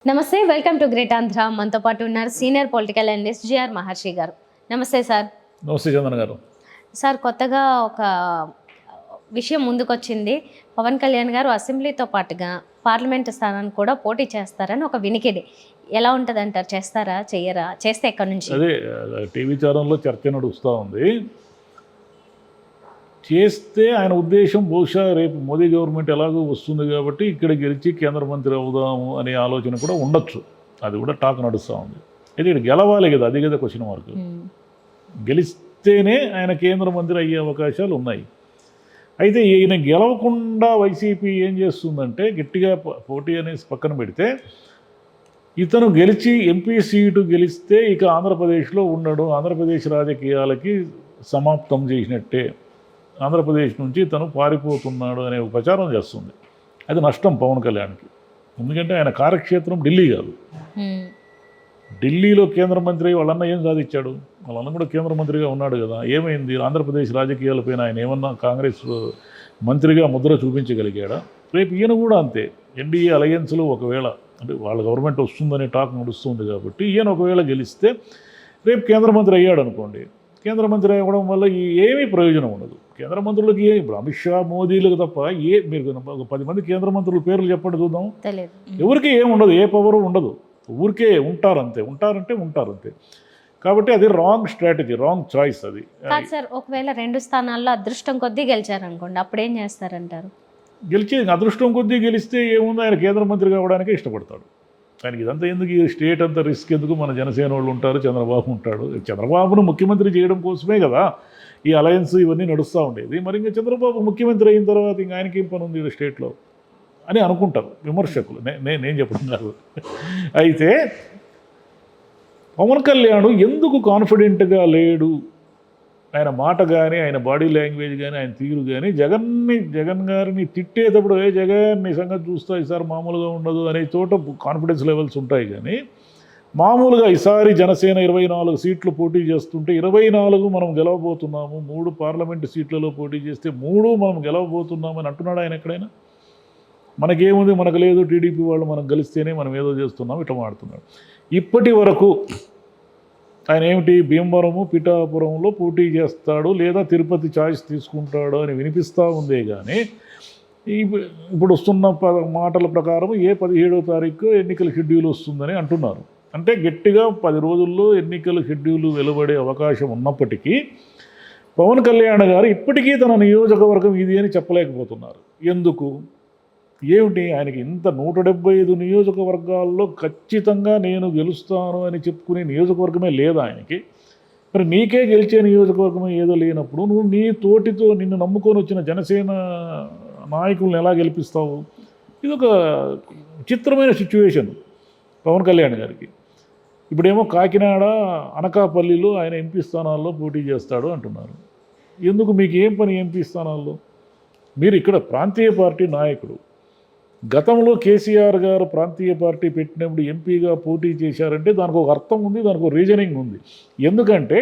నమస్తే, welcome to great Andhra. మనతో పాటు ఉన్నారు సీనియర్ పొలిటికల్ అనలిస్ట్ జిఆర్ మహర్షి గారు. నమస్తే సార్. నమస్తే చందన్ గారు. సార్, కొత్తగా ఒక విషయం ముందుకొచ్చింది. పవన్ కళ్యాణ్ గారు అసెంబ్లీతో పాటుగా పార్లమెంటు స్థానాన్ని కూడా పోటీ చేస్తారని ఒక వినికిడి. ఎలా ఉంటుంది అంటారు? చేస్తారా, చెయ్యరా? చేస్తే ఎక్కడి నుంచి? అదే టీవీ ఛానల్లో చర్చ నడుస్తూ ఉంది. చేస్తే ఆయన ఉద్దేశం బహుశా రేపు మోదీ గవర్నమెంట్ ఎలాగో వస్తుంది కాబట్టి ఇక్కడ గెలిచి కేంద్ర మంత్రి అవుదాము అనే ఆలోచన కూడా ఉండొచ్చు. అది కూడా టాక్ నడుస్తూ ఉంది. అయితే ఇక్కడ గెలవాలి కదా, అది కదా క్వశ్చన్ మార్క్. గెలిస్తేనే ఆయన కేంద్ర మంత్రి అయ్యే అవకాశాలు ఉన్నాయి. అయితే ఈయన గెలవకుండా వైసీపీ ఏం చేస్తుందంటే, గట్టిగా పోటీ అనేసి పక్కన పెడితే, ఇతను గెలిచి ఎంపీ సీటు గెలిస్తే ఇక ఆంధ్రప్రదేశ్లో ఉండడు, ఆంధ్రప్రదేశ్ రాజకీయాలకి సమాప్తం చేసినట్టే, ఆంధ్రప్రదేశ్ నుంచి తను పారిపోతున్నాడు అనే ప్రచారం చేస్తుంది. అది నష్టం పవన్ కళ్యాణ్కి. ఎందుకంటే ఆయన కార్యక్షేత్రం ఢిల్లీ కాదు. ఢిల్లీలో కేంద్ర మంత్రి వాళ్ళన్న ఏం సాధించాడు? వాళ్ళన్న కూడా కేంద్ర మంత్రిగా ఉన్నాడు కదా. ఏమైంది? ఆంధ్రప్రదేశ్ రాజకీయాలపైన ఆయన ఏమన్నా కాంగ్రెస్ మంత్రిగా ముద్ర చూపించగలిగాడా? రేపు ఈయన కూడా అంతే. ఎన్డీఏ అలయన్స్లో ఒకవేళ అంటే వాళ్ళ గవర్నమెంట్ వస్తుందనే టాక్ నడుస్తుంది కాబట్టి ఈయన ఒకవేళ గెలిస్తే రేపు కేంద్ర మంత్రి అయ్యాడు అనుకోండి. కేంద్ర మంత్రి అవ్వడం వల్ల ఏమీ ప్రయోజనం ఉండదు. కేంద్ర మంత్రులకి ఇప్పుడు అమిత్ షా, మోదీలకు తప్ప మీరు 10 మంది కేంద్ర మంత్రుల పేర్లు చెప్పండి చూద్దాం. ఎవరికి ఏముండదు, ఏ పవరు ఉండదు. ఊరికే ఉంటారంతే, ఉంటారంతే. కాబట్టి అది రాంగ్ స్ట్రాటజీ, రాంగ్ చాయిస్. అది సార్, ఒకవేళ 2 స్థానాల్లో అదృష్టం కొద్దీ గెలిచారనుకోండి, అప్పుడు ఏం చేస్తారంటారు? గెలిచి అదృష్టం కొద్దీ గెలిస్తే ఏముంది, ఆయన కేంద్ర మంత్రి కావడానికే ఇష్టపడతాడు. ఆయనకి ఇదంతా ఎందుకు, ఈ స్టేట్ అంతా రిస్క్ ఎందుకు? మన జనసేన వాళ్ళు ఉంటారు, చంద్రబాబు ఉంటాడు. చంద్రబాబును ముఖ్యమంత్రి చేయడం కోసమే కదా ఈ అలయన్స్ ఇవన్నీ నడుస్తూ ఉండేది. మరి ఇంకా చంద్రబాబు ముఖ్యమంత్రి అయిన తర్వాత ఇంకా ఆయనకి ఏం పని ఉంది స్టేట్లో అని అనుకుంటారు విమర్శకులు. నేను చెప్పడం కాదు. అయితే పవన్ కళ్యాణ్ ఎందుకు కాన్ఫిడెంట్గా లేడు? ఆయన మాట కానీ, ఆయన బాడీ లాంగ్వేజ్ కానీ, ఆయన తీరు కానీ, జగన్ గారిని తిట్టేటప్పుడు జగన్ నీ సంగతి చూస్తా, ఈసారి మామూలుగా ఉండదు అనే చోట కాన్ఫిడెన్స్ లెవెల్స్ ఉంటాయి. కానీ మామూలుగా ఈసారి జనసేన 24 సీట్లు పోటీ చేస్తుంటే 24 మనం గెలవబోతున్నాము, 3 పార్లమెంటు సీట్లలో పోటీ చేస్తే 3 మనం గెలవబోతున్నామని అంటున్నాడు ఆయన ఎక్కడైనా? మనకేముంది, మనకు లేదు, టీడీపీ వాళ్ళు మనం గెలిస్తేనే మనం ఏదో చేస్తున్నాం ఇట్లా మాడుతున్నాడు. ఇప్పటి వరకు ఆయన ఏమిటి, భీమవరము, పిఠాపురంలో పోటీ చేస్తాడు లేదా తిరుపతి చాయిస్ తీసుకుంటాడు అని వినిపిస్తూ ఉందే. కానీ ఇప్పుడు వస్తున్న మాటల ప్రకారం 17వ తారీఖు ఎన్నికల షెడ్యూల్ వస్తుందని అంటున్నారు. అంటే గట్టిగా 10 రోజుల్లో ఎన్నికల షెడ్యూల్ వెలువడే అవకాశం ఉన్నప్పటికీ పవన్ కళ్యాణ్ గారు ఇప్పటికీ తన నియోజకవర్గం ఇది అని చెప్పలేకపోతున్నారు. ఎందుకు? ఏమిటి ఆయనకి ఇంత 175 నియోజకవర్గాల్లో ఖచ్చితంగా నేను గెలుస్తాను అని చెప్పుకునే నియోజకవర్గమే లేదా ఆయనకి? మరి నీకే గెలిచే నియోజకవర్గమే ఏదో లేనప్పుడు నువ్వు నీ తోటితో నిన్ను నమ్ముకొని వచ్చిన జనసేన నాయకులను ఎలా గెలిపిస్తావు? ఇదొక చిత్రమైన సిచ్యువేషన్ పవన్ కళ్యాణ్ గారికి. ఇప్పుడేమో కాకినాడ, అనకాపల్లిలో ఆయన ఎంపీ స్థానాల్లో పోటీ చేస్తాడు అంటున్నారు. ఎందుకు? మీకు ఏం పని ఎంపీ స్థానాల్లో? మీరు ఇక్కడ ప్రాంతీయ పార్టీ నాయకుడు. గతంలో కేసీఆర్ గారు ప్రాంతీయ పార్టీ పెట్టినప్పుడు ఎంపీగా పోటీ చేశారంటే దానికి ఒక అర్థం ఉంది, దానికి ఒక రీజనింగ్ ఉంది. ఎందుకంటే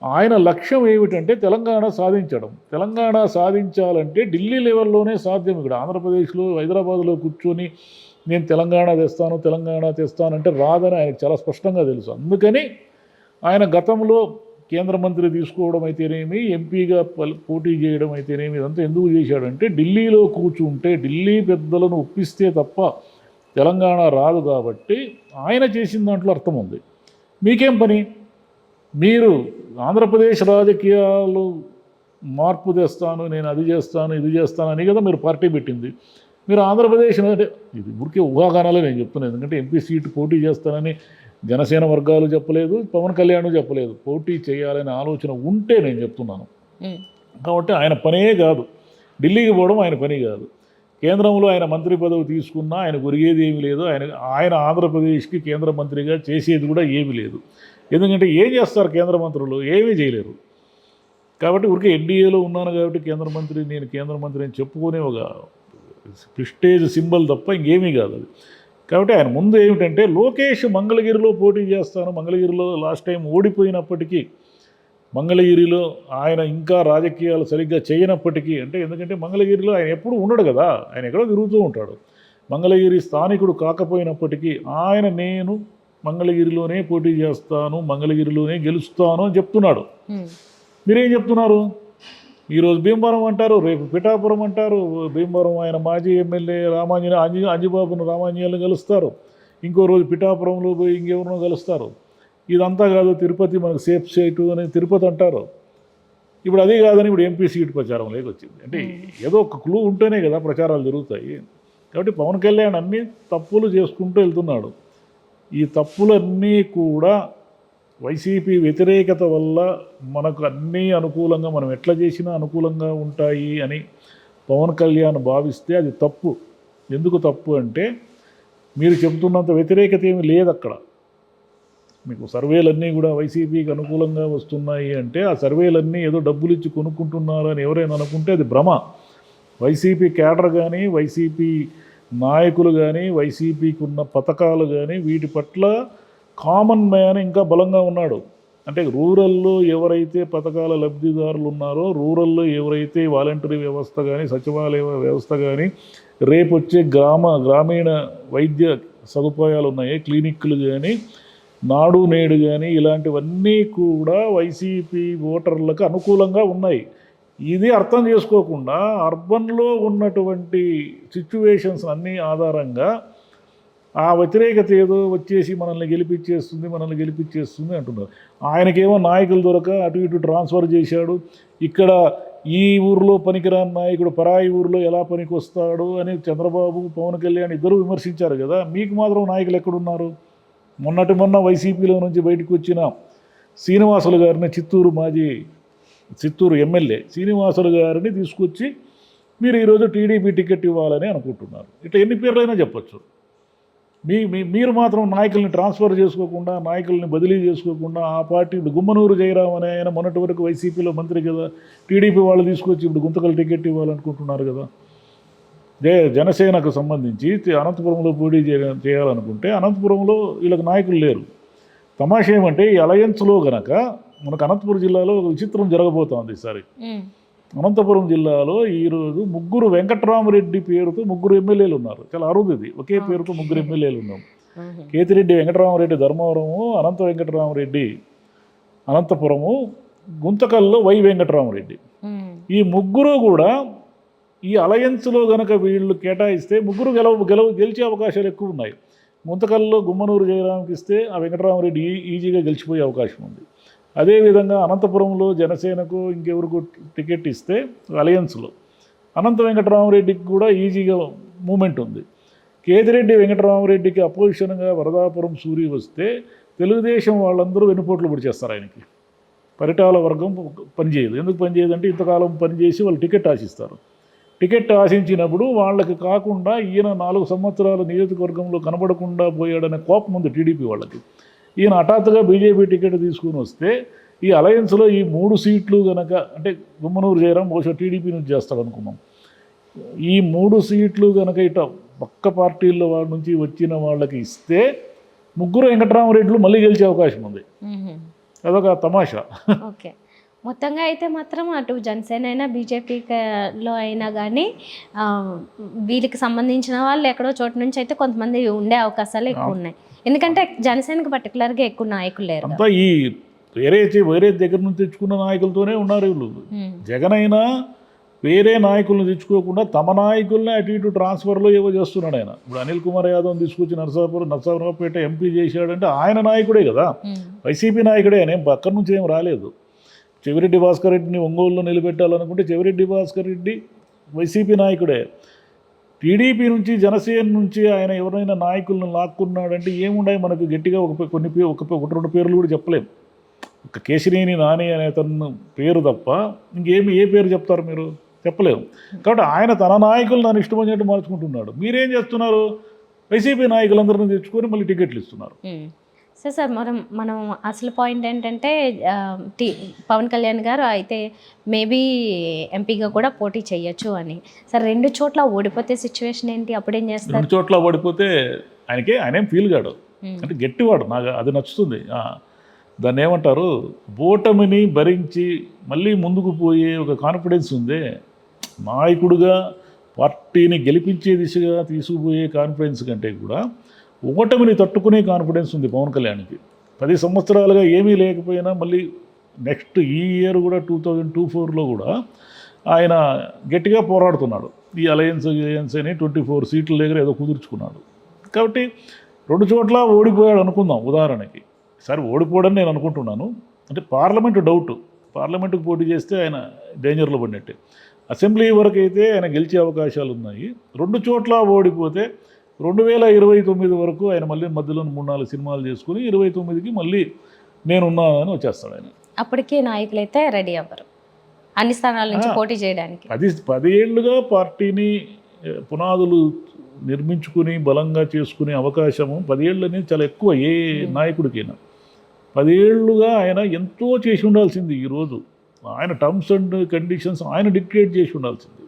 ఆయన లక్ష్యం ఏమిటంటే తెలంగాణ సాధించడం. తెలంగాణ సాధించాలంటే ఢిల్లీ లెవెల్లోనే సాధ్యం. ఇక్కడ ఆంధ్రప్రదేశ్లో, హైదరాబాద్లో కూర్చొని నేను తెలంగాణ తెస్తానంటే రాదని ఆయనకు చాలా స్పష్టంగా తెలుసు. అందుకని ఆయన గతంలో కేంద్ర మంత్రి తీసుకోవడం అయితేనేమి, ఎంపీగా పోటీ చేయడం అయితేనేమి, ఇదంతా ఎందుకు చేశాడంటే ఢిల్లీలో కూర్చుంటే ఢిల్లీ పెద్దలను ఒప్పిస్తే తప్ప తెలంగాణ రాదు. కాబట్టి ఆయన చేసిన దాంట్లో అర్థం ఉంది. మీకేం పని? మీరు ఆంధ్రప్రదేశ్ రాజకీయాలు మార్పు తెస్తాను, నేను అది చేస్తాను, ఇది చేస్తాను అని కదా మీరు పార్టీ పెట్టింది. మీరు ఆంధ్రప్రదేశ్ అంటే ఇది ఊరికే ఊహాగానాలే నేను చెప్తున్నాను. ఎందుకంటే ఎంపీ సీటు పోటీ చేస్తానని జనసేన వర్గాలు చెప్పలేదు, పవన్ కళ్యాణ్ చెప్పలేదు. పోటీ చేయాలనే ఆలోచన ఉంటే నేను చెప్తున్నాను. కాబట్టి ఆయన పనే కాదు, ఢిల్లీకి పోవడం ఆయన పని కాదు. కేంద్రంలో ఆయన మంత్రి పదవి తీసుకున్నా ఆయన ఒరిగేది ఏమీ లేదు. ఆయన ఆంధ్రప్రదేశ్కి కేంద్ర మంత్రిగా చేసేది కూడా ఏమీ లేదు. ఎందుకంటే ఏం చేస్తారు కేంద్ర మంత్రులు? ఏమీ చేయలేరు. కాబట్టి ఊరికే ఎన్డీఏలో ఉన్నాను కాబట్టి నేను కేంద్ర మంత్రి అని చెప్పుకునే ఒక ప్రిస్టేజ్ సింబల్ తప్ప ఇంకేమీ కాదు అది. కాబట్టి ఆయన ముందు ఏమిటంటే లోకేష్ మంగళగిరిలో పోటీ చేస్తాను, మంగళగిరిలో లాస్ట్ టైం ఓడిపోయినప్పటికీ మంగళగిరిలో ఆయన ఇంకా రాజకీయాలు సరిగ్గా చేయనప్పటికీ, అంటే ఎందుకంటే మంగళగిరిలో ఆయన ఎప్పుడు ఉండడు కదా, ఆయన ఎక్కడో తిరుగుతూ ఉంటాడు. మంగళగిరి స్థానికుడు కాకపోయినప్పటికీ ఆయన నేను మంగళగిరిలోనే పోటీ చేస్తాను, మంగళగిరిలోనే గెలుస్తాను అని చెప్తున్నాడు. మీరేం చెప్తున్నారు? ఈరోజు భీమవరం అంటారు, రేపు పిఠాపురం అంటారు. భీమవరం ఆయన మాజీ ఎమ్మెల్యే అంజిబాబును రామాంజనేయులు గెలుస్తారు, ఇంకో రోజు పిఠాపురంలో పోయి ఇంకెవరినో గెలుస్తారు. ఇదంతా కాదు తిరుపతి మనకు సేఫ్ సీటు అని తిరుపతి అంటారు. ఇప్పుడు అదే కాదని ఇప్పుడు ఎంపీ సీటు ప్రచారం వచ్చింది. అంటే ఏదో ఒక క్లూ ఉంటేనే కదా ప్రచారాలు జరుగుతాయి. కాబట్టి పవన్ కళ్యాణ్ అన్నీ తప్పులు చేసుకుంటూ వెళ్తున్నాడు. ఈ తప్పులన్నీ కూడా వైసీపీ వ్యతిరేకత వల్ల మనకు అన్నీ అనుకూలంగా, మనం ఎట్లా చేసినా అనుకూలంగా ఉంటాయి అని పవన్ కళ్యాణ్ భావిస్తే అది తప్పు. ఎందుకు తప్పు అంటే మీరు చెబుతున్నంత వ్యతిరేకత ఏమీ లేదు అక్కడ. మీకు సర్వేలన్నీ కూడా వైసీపీకి అనుకూలంగా వస్తున్నాయి అంటే ఆ సర్వేలన్నీ ఏదో డబ్బులు ఇచ్చి కొనుక్కుంటున్నారు అని ఎవరైనా అనుకుంటే అది భ్రమ. వైసీపీ క్యాడర్ కానీ, వైసీపీ నాయకులు కానీ, వైసీపీకి ఉన్న పథకాలు కానీ వీటి పట్ల కామన్ మ్యాన్ ఇంకా బలంగా ఉన్నాడు. అంటే రూరల్లో ఎవరైతే పథకాల లబ్ధిదారులు ఉన్నారో, రూరల్లో ఎవరైతే వాలంటరీ వ్యవస్థ కానీ, సచివాలయ వ్యవస్థ కానీ, రేపు వచ్చే గ్రామీణ వైద్య సదుపాయాలు ఉన్నాయి, క్లినిక్లు కానీ, నాడు నేడు కానీ, ఇలాంటివన్నీ కూడా వైసీపీ ఓటర్లకు అనుకూలంగా ఉన్నాయి. ఇది అర్థం చేసుకోకుండా అర్బన్లో ఉన్నటువంటి సిచ్యువేషన్స్ అన్నీ ఆధారంగా ఆ వ్యతిరేకత ఏదో వచ్చేసి మనల్ని గెలిపించేస్తుంది అంటున్నారు. ఆయనకేమో నాయకులు దొరక అటు ఇటు ట్రాన్స్ఫర్ చేశాడు. ఇక్కడ ఈ ఊరిలో పనికిరాని నాయకుడు పరాయి ఊరిలో ఎలా పనికి వస్తాడు అని చంద్రబాబు, పవన్ కళ్యాణ్ ఇద్దరు విమర్శించారు కదా. మీకు మాత్రం నాయకులు ఎక్కడున్నారు? మొన్న వైసీపీలో నుంచి బయటకు వచ్చిన శ్రీనివాసులు గారిని, చిత్తూరు ఎమ్మెల్యే శ్రీనివాసులు గారిని తీసుకొచ్చి మీరు ఈరోజు టీడీపీ టికెట్ ఇవ్వాలని అనుకుంటున్నారు. ఇట్లా ఎన్ని పేర్లైనా చెప్పచ్చు. మీరు మాత్రం నాయకుల్ని ట్రాన్స్ఫర్ చేసుకోకుండా, నాయకుల్ని బదిలీ చేసుకోకుండా ఆ పార్టీ గుమ్మనూరు జయరాం అనే ఆయన మొన్నటి వరకు వైసీపీలో మంత్రి కదా, టీడీపీ వాళ్ళు తీసుకొచ్చి ఇప్పుడు గుంతకల్ టికెట్ ఇవ్వాలనుకుంటున్నారు కదా. జనసేనకు సంబంధించి అనంతపురంలో పోటీ చేయాలనుకుంటే అనంతపురంలో వీళ్ళకి నాయకులు లేరు. తమాషా ఏమంటే ఈ అలయన్స్లో గనక మనకు అనంతపురం జిల్లాలో ఒక విచిత్రం జరగబోతోంది ఈసారి. అనంతపురం జిల్లాలో ఈరోజు ముగ్గురు వెంకట్రామరెడ్డి పేరుతో ముగ్గురు ఎమ్మెల్యేలు ఉన్నారు. చాలా అరుదు ఇది, ఒకే పేరుతో ముగ్గురు ఎమ్మెల్యేలు ఉన్నాం. కేతిరెడ్డి వెంకటరామరెడ్డి ధర్మవరము, అనంత వెంకటరామరెడ్డి అనంతపురము, గుంతకల్లో వై వెంకటరామరెడ్డి. ఈ ముగ్గురు కూడా ఈ అలయన్స్లో గనక వీళ్ళు కేటాయిస్తే ముగ్గురు గెలిచే అవకాశాలు ఎక్కువ ఉన్నాయి. గుంతకల్లో గుమ్మనూరు జయరాంకి ఇస్తే ఆ వెంకటరామరెడ్డి ఈజీగా గెలిచిపోయే అవకాశం ఉంది. అదేవిధంగా అనంతపురంలో జనసేనకు ఇంకెవరికి టికెట్ ఇస్తే అలయన్స్లో అనంత వెంకటరామరెడ్డికి కూడా ఈజీగా మూమెంట్ ఉంది. కేతిరెడ్డి వెంకటరామరెడ్డికి అపోజిషన్గా వరదాపురం సూరి వస్తే తెలుగుదేశం వాళ్ళందరూ వెనుపోట్లు పొడిచేస్తారు ఆయనకి. పరిటాల వర్గం పనిచేయదు. ఎందుకు పనిచేయదంటే ఇంతకాలం పనిచేసి వాళ్ళు టికెట్ ఆశిస్తారు. టికెట్ ఆశించినప్పుడు వాళ్ళకి కాకుండా ఈయన 4 సంవత్సరాలు నియోజకవర్గంలో కనబడకుండా పోయాడనే కోపం ఉంది టీడీపీ వాళ్ళకి. ఈయన హఠాత్తుగా బీజేపీ టికెట్ తీసుకుని వస్తే ఈ అలయన్స్లో ఈ 3 సీట్లు కనుక, అంటే గుమ్మనూరు జయరాం బహుశా టీడీపీ నుంచి చేస్తాడు అనుకున్నాం, ఈ 3 సీట్లు కనుక ఇట పక్క పార్టీల్లో వాళ్ళ నుంచి వచ్చిన వాళ్ళకి ఇస్తే ముగ్గురు వెంకటరామరెడ్డిలు మళ్ళీ గెలిచే అవకాశం ఉంది. అదొక తమాషా. ఓకే, మొత్తంగా అయితే మాత్రం అటు జనసేన అయినా బీజేపీలో అయినా కానీ వీళ్ళకి సంబంధించిన వాళ్ళు ఎక్కడో చోటు నుంచి అయితే కొంతమంది ఉండే అవకాశాలు ఎక్కువ ఉన్నాయి. ఎందుకంటే జనసేనకి పర్టికులర్గా ఎక్కువ నాయకులు లేరు. అంతా ఈ వేరే దగ్గర నుంచి తెచ్చుకున్న నాయకులతోనే ఉన్నారు వీళ్ళు. జగన్ అయినా వేరే నాయకులను తెచ్చుకోకుండా తమ నాయకుల్ని అటు ఇటు ట్రాన్స్ఫర్లో ఏవో చేస్తున్నాడు ఆయన. ఇప్పుడు అనిల్ కుమార్ యాదవ్ తీసుకొచ్చి నరసాపురంపేట ఎంపీ చేశాడంటే ఆయన నాయకుడే కదా, వైసీపీ నాయకుడే. ఆయన పక్కన నుంచి ఏం రాలేదు. చెవిరెడ్డి భాస్కర్ రెడ్డిని ఒంగోలులో నిలబెట్టాలనుకుంటే చెవిరెడ్డి భాస్కర్ రెడ్డి వైసీపీ నాయకుడే. టీడీపీ నుంచి, జనసేన నుంచి ఆయన ఎవరైనా నాయకులను లాక్కున్నాడంటే ఏముండాయి మనకు గట్టిగా ఒకటి రెండు పేర్లు కూడా చెప్పలేము. ఒక కేశినేని నాని అనే తన పేరు తప్ప ఏ పేరు చెప్తారు మీరు? చెప్పలేము. కాబట్టి ఆయన తన నాయకులు నన్ను ఇష్టం వచ్చినట్టు మార్చుకుంటున్నాడు. మీరేం చేస్తున్నారు? వైసీపీ నాయకులందరినీ తెచ్చుకొని మళ్ళీ టికెట్లు ఇస్తున్నారు. సార్ మనం అసలు పాయింట్ ఏంటంటే పవన్ కళ్యాణ్ గారు అయితే మేబీ ఎంపీగా కూడా పోటీ చేయొచ్చు అని. సార్ 2 చోట్ల ఓడిపోతే సిచ్యువేషన్ ఏంటి? అప్పుడేం చేస్తారు? 2 చోట్ల ఓడిపోతే ఆయనేం ఫీల్ కాడు. అంటే గట్టివాడు. నాకు అది నచ్చుతుంది. దాన్ని ఏమంటారు, ఓటమిని భరించి మళ్ళీ ముందుకు పోయే ఒక కాన్ఫిడెన్స్ ఉంది. నాయకుడుగా పార్టీని గెలిపించే దిశగా తీసుకుపోయే కాన్ఫిడెన్స్ కంటే కూడా ఓటమిని తట్టుకునే కాన్ఫిడెన్స్ ఉంది పవన్ కళ్యాణ్కి. 10 సంవత్సరాలుగా ఏమీ లేకపోయినా మళ్ళీ నెక్స్ట్ ఈ ఇయర్ కూడా 2024లో కూడా ఆయన గట్టిగా పోరాడుతున్నాడు. ఈ అలయన్స్ అని 24 సీట్ల దగ్గర ఏదో కుదుర్చుకున్నాడు. కాబట్టి 2 చోట్ల ఓడిపోయాడు అనుకుందాం ఉదాహరణకి. ఈసారి ఓడిపోవడని నేను అనుకుంటున్నాను. అంటే పార్లమెంటు డౌట్, పార్లమెంటుకు పోటీ చేస్తే ఆయన డేంజర్లో పడినట్టే. అసెంబ్లీ వరకు అయితే ఆయన గెలిచే అవకాశాలు ఉన్నాయి. 2 చోట్ల ఓడిపోతే 2029 వరకు ఆయన మళ్ళీ మధ్యలో 3-4 సినిమాలు చేసుకుని 29కి మళ్ళీ నేనున్నానని వచ్చేస్తాడు ఆయన. అప్పటికే నాయకులైతే రెడీ అవ్వరు అన్ని స్థానాల నుంచి పోటీ చేయడానికి. 10 ఏళ్ళుగా పార్టీని పునాదులు నిర్మించుకుని బలంగా చేసుకునే అవకాశము 10 ఏళ్ళు అనేది చాలా ఎక్కువ ఏ నాయకుడికైనా. 10 ఏళ్ళుగా ఆయన ఎంతో చేసి ఉండాల్సింది. ఈరోజు ఆయన టర్మ్స్ అండ్ కండిషన్స్ ఆయన డిక్టేట్ చేసి ఉండాల్సింది.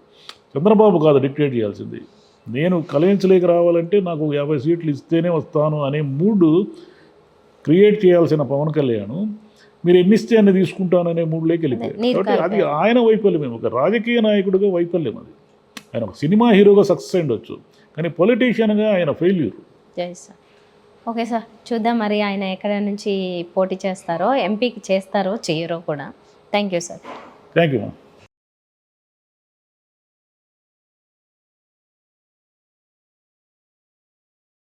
చంద్రబాబు కాదు డిక్టేట్ చేయాల్సింది. నేను కలయించలేక రావాలంటే నాకు 50 సీట్లు ఇస్తేనే వస్తాను అనే మూడ్ క్రియేట్ చేయాల్సిన పవన్ కళ్యాణ్ మీరు ఎన్ని ఇస్తే అన్ని తీసుకుంటాననే మూడ్లోకి వెళ్ళిపోయారు. కాబట్టి అది ఆయన వైఫల్యం, ఒక రాజకీయ నాయకుడిగా వైఫల్యం అది. ఆయన ఒక సినిమా హీరోగా సక్సెస్ అయ్యొచ్చు, కానీ పొలిటీషియన్గా ఆయన ఫెయిల్యూర్. జై సార్. ఓకే సార్, చూద్దాం మరి ఆయన ఎక్కడ నుంచి పోటీ చేస్తారో, ఎంపీకి చేస్తారో చేయరో కూడా. Thank you sir. Thank you.